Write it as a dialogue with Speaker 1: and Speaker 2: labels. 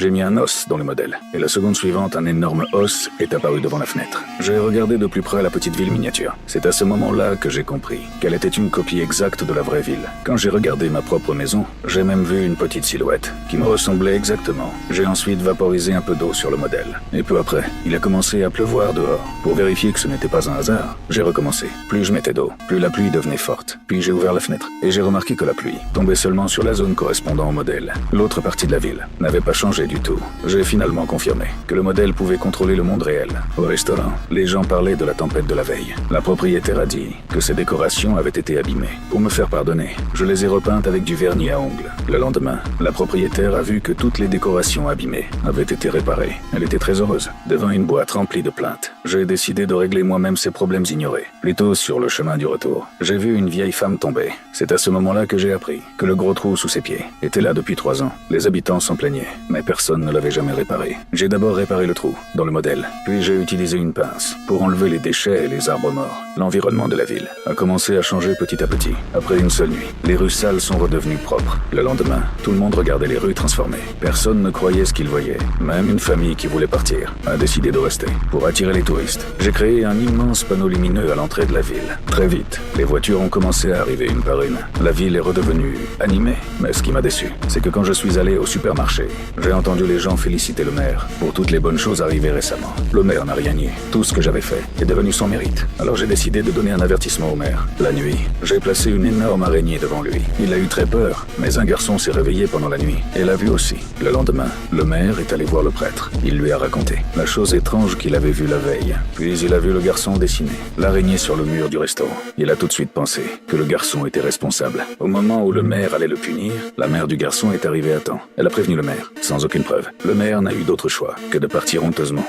Speaker 1: J'ai mis un os dans le modèle, et la seconde suivante, un énorme os est apparu devant la fenêtre. J'ai regardé de plus près la petite ville miniature. C'est à ce moment-là que j'ai compris qu'elle était une copie exacte de la vraie ville. Quand j'ai regardé ma propre maison, j'ai même vu une petite silhouette qui me ressemblait exactement. J'ai ensuite vaporisé un peu d'eau sur le modèle. Et peu après, il a commencé à pleuvoir dehors. Pour vérifier que ce n'était pas un hasard, j'ai recommencé. Plus je mettais d'eau, plus la pluie devenait forte. Puis j'ai ouvert la fenêtre, et j'ai remarqué que la pluie tombait seulement sur la zone correspondant au modèle. L'autre partie de la ville n'avait pas changé du tout. J'ai finalement confirmé que le modèle pouvait contrôler le monde réel. Au restaurant, les gens parlaient de la tempête de la veille. La propriétaire a dit que ses décorations avaient été abîmées. Pour me faire pardonner, je les ai repeintes avec du vernis à ongles. Le lendemain, la propriétaire a vu que toutes les décorations abîmées avaient été réparées. Elle était très heureuse. Devant une boîte remplie de plaintes, j'ai décidé de régler moi-même ces problèmes ignorés. Plus tôt, sur le chemin du retour, j'ai vu une vieille femme tomber. C'est à ce moment-là que j'ai appris que le gros trou sous ses pieds était là depuis 3 ans. Les habitants s'en plaignaient, mais personne ne l'avait jamais réparé. J'ai d'abord réparé le trou dans le modèle, puis j'ai utilisé une pince pour enlever les déchets et les arbres morts. L'environnement de la ville a commencé à changer petit à petit. Après une seule nuit, les rues sales sont redevenues propres. Le lendemain, tout le monde regardait les rues transformées. Personne ne croyait ce qu'il voyait. Même une famille qui voulait partir a décidé de rester. Pour attirer les touristes, j'ai créé un immense panneau lumineux à l'entrée de la ville. Très vite, les voitures ont commencé à arriver une par une. La ville est redevenue animée. Mais ce qui m'a déçu, c'est que quand je suis allé au supermarché, j'ai entendu les gens féliciter le maire pour toutes les bonnes choses arrivées récemment. Le maire n'a rien nié. Tout ce que j'avais fait est devenu son mérite. Alors j'ai décidé de donner un avertissement au maire. La nuit, j'ai placé une énorme araignée devant lui. Il a eu très peur, mais un garçon s'est réveillé pendant la nuit et l'a vu aussi. Le lendemain, le maire est allé voir le prêtre. Il lui a raconté la chose étrange qu'il avait vue la veille. Puis il a vu le garçon dessiner l'araignée sur le mur du restaurant. Il a tout de suite pensé que le garçon était responsable. Au moment où le maire allait le punir, la mère du garçon est arrivée à temps. Elle a prévenu le maire, sans aucune preuve. Le maire n'a eu d'autre choix que de partir honteusement.